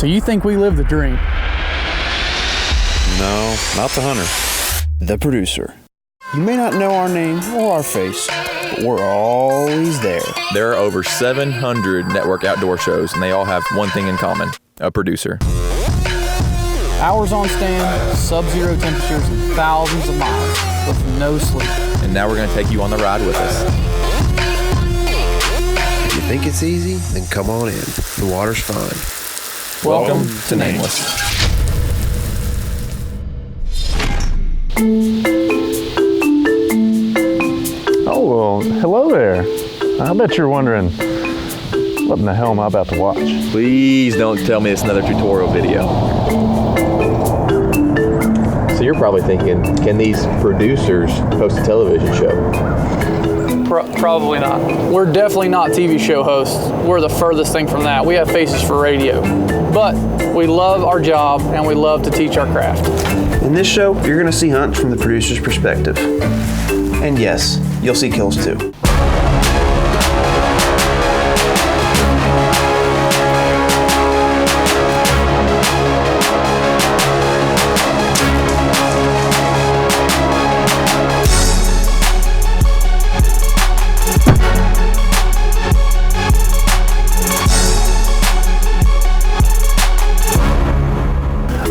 So you think we live the dream? No, not the hunter. The producer. You may not know our name or our face, but we're always there. There are over 700 network outdoor shows, and they all have one thing in common: a producer. Hours on stand, sub-zero temperatures, and thousands of miles with no sleep. And now we're going to take you on the ride with us. If you think it's easy, then come on in. The water's fine. Welcome to Nameless. Oh, well, hello there. I bet you're wondering, what in the hell am I about to watch? Please don't tell me it's another tutorial video. So you're probably thinking, can these producers host a television show? Probably not. We're definitely not TV show hosts. We're the furthest thing from that. We have faces for radio. But we love our job and we love to teach our craft. In this show, you're going to see hunts from the producer's perspective. And yes, you'll see kills too.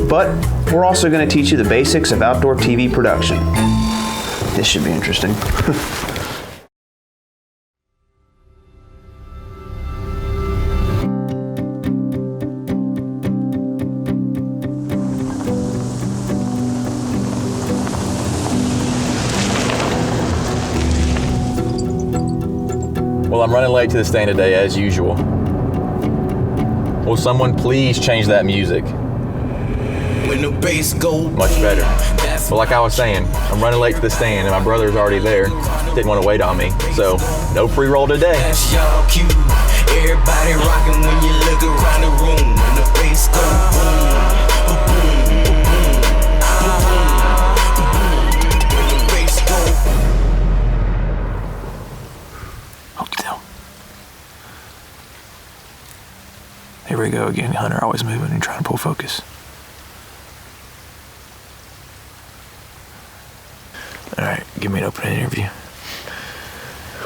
But we're also going to teach you the basics of outdoor TV production. This should be interesting. Well, I'm running late to the stand today as usual. Will someone please change that music? When the bass go Much better. But like I was saying, I'm running late to the stand and my brother's already there. Didn't want to wait on me. So, no pre-roll today. that's y'all cue. Everybody rocking when you look around the room. When the bass go boom, boom, boom, when the bass go. Hold still. Here we go again. Hunter always moving and trying to pull focus. All right, give me an open interview.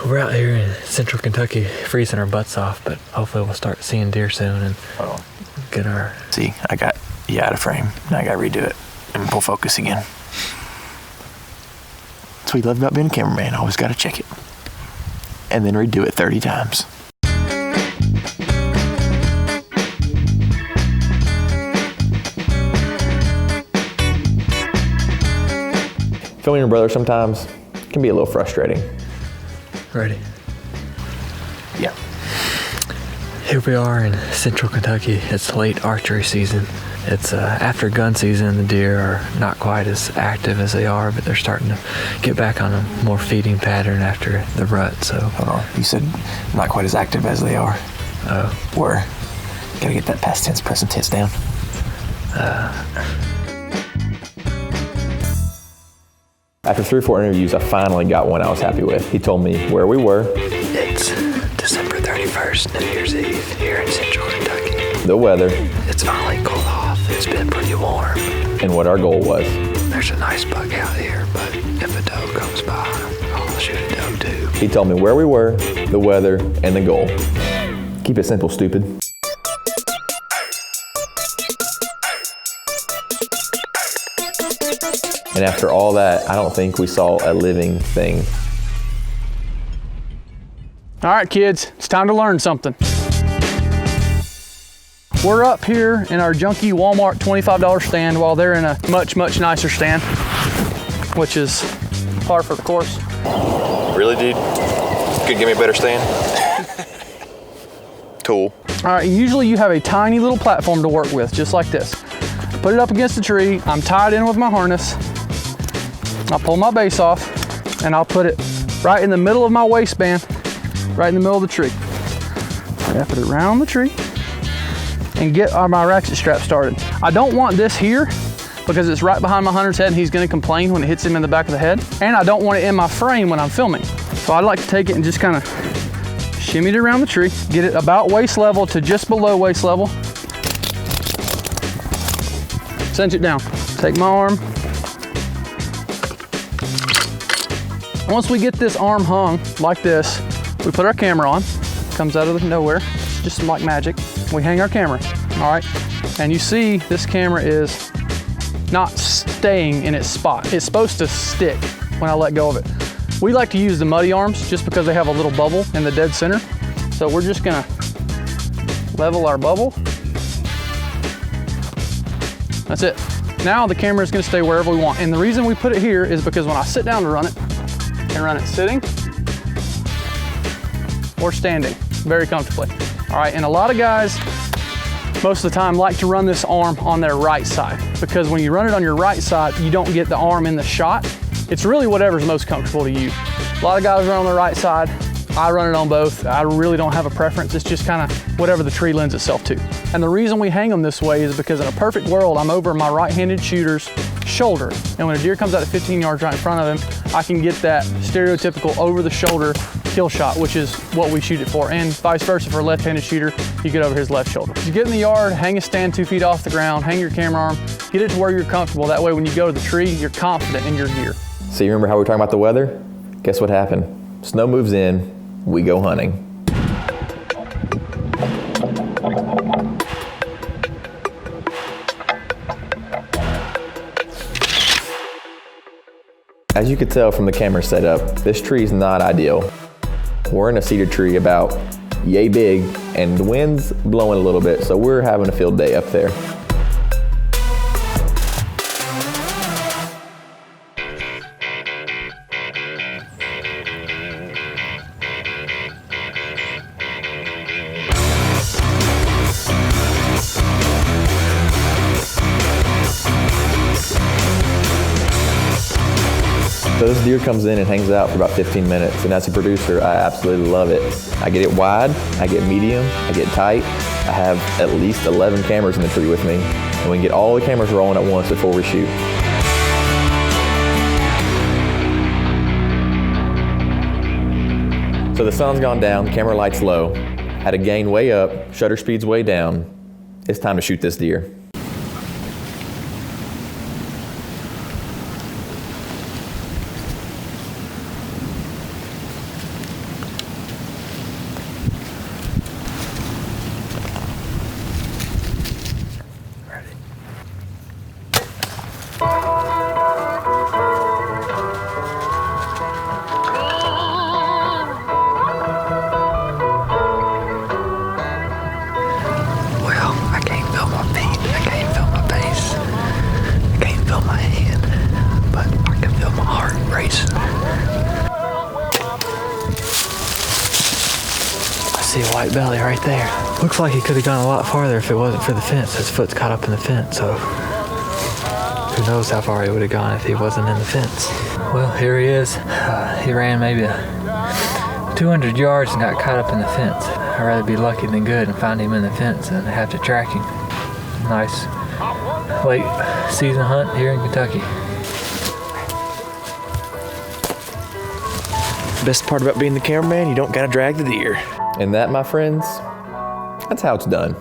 We're out here in central Kentucky freezing our butts off, but hopefully we'll start seeing deer soon and get our... See, I got you out of frame. Now I gotta redo it and pull focus again. That's what you love about being a cameraman. Always gotta check it. And then redo it 30 times. Filming your brother sometimes can be a little frustrating. Ready? Yeah. Here we are in central Kentucky. It's late archery season. It's after gun season. The deer are not quite as active as they are, but they're starting to get back on a more feeding pattern after the rut. So, Hold on. You said not quite as active as they are. Were. Gotta get that past tense, present tense down. After 3 or 4 interviews, I finally got one I was happy with. He told me where we were. it's December 31st, New Year's Eve, here in central Kentucky. The weather, It's finally cooled off. It's been pretty warm. and what our goal was. There's a nice buck out here, but if a doe comes by, I'll shoot a doe too. He told me where we were, the weather, and the goal. Keep it simple, stupid. And after all that, I don't think we saw a living thing. All right, kids, it's time to learn something. We're up here in our junky Walmart $25 stand while they're in a much, much nicer stand, which is par for the course. Really, dude? Could give me a better stand? Cool. All right, usually you have a tiny little platform to work with, just like this. Put it up against the tree, I'm tied in with my harness. I'll pull my base off and I'll put it right in the middle of my waistband, right in the middle of the tree. Wrap it around the tree and get my ratchet strap started. I don't want this here because it's right behind my hunter's head and he's gonna complain when it hits him in the back of the head. And I don't want it in my frame when I'm filming. So I like to take it and just kind of shimmy it around the tree, get it about waist level to just below waist level. cinch it down. Take my arm. Once we get this arm hung like this, we put our camera on. Comes out of nowhere, just like magic. We hang our camera, all right? And you see this camera is not staying in its spot. It's supposed to stick when I let go of it. We like to use the muddy arms just because they have a little bubble in the dead center. So we're just gonna level our bubble. That's it. Now the camera is gonna stay wherever we want. And the reason we put it here is because when I sit down to run it, I can run it sitting or standing very comfortably. All right, and a lot of guys, most of the time, like to run this arm on their right side because when you run it on your right side, you don't get the arm in the shot. It's really whatever's most comfortable to you. A lot of guys run on the right side. I run it on both. I really don't have a preference. It's just kind of whatever the tree lends itself to. And the reason we hang them this way is because in a perfect world, I'm over my right-handed shooter's shoulder. And when a deer comes out at 15 yards right in front of him, I can get that stereotypical over the shoulder kill shot, which is what we shoot it for. And vice versa for a left-handed shooter, you get over his left shoulder. You get in the yard, hang a stand 2 feet off the ground, hang your camera arm, get it to where you're comfortable. That way when you go to the tree, you're confident in your gear. So you remember how we were talking about the weather? Guess what happened? Snow moves in, we go hunting. As you could tell from the camera setup, this tree is not ideal. We're in a cedar tree about yay big and the wind's blowing a little bit, so we're having a field day up there. So this deer comes in and hangs out for about 15 minutes, and as a producer, I absolutely love it. I get it wide, I get medium, I get tight. I have at least 11 cameras in the tree with me, and we can get all the cameras rolling at once before we shoot. So the sun's gone down, camera light's low, had a gain way up, shutter speed's way down. It's time to shoot this deer. See a white belly right there. Looks like he could have gone a lot farther if it wasn't for the fence. His foot's caught up in the fence, so who knows how far he would have gone if he wasn't in the fence. Well, here he is. He ran maybe 200 yards and got caught up in the fence. I'd rather be lucky than good and find him in the fence than have to track him. Nice late season hunt here in Kentucky. Best part about being the cameraman, you don't gotta drag the deer. And that, my friends, that's how it's done.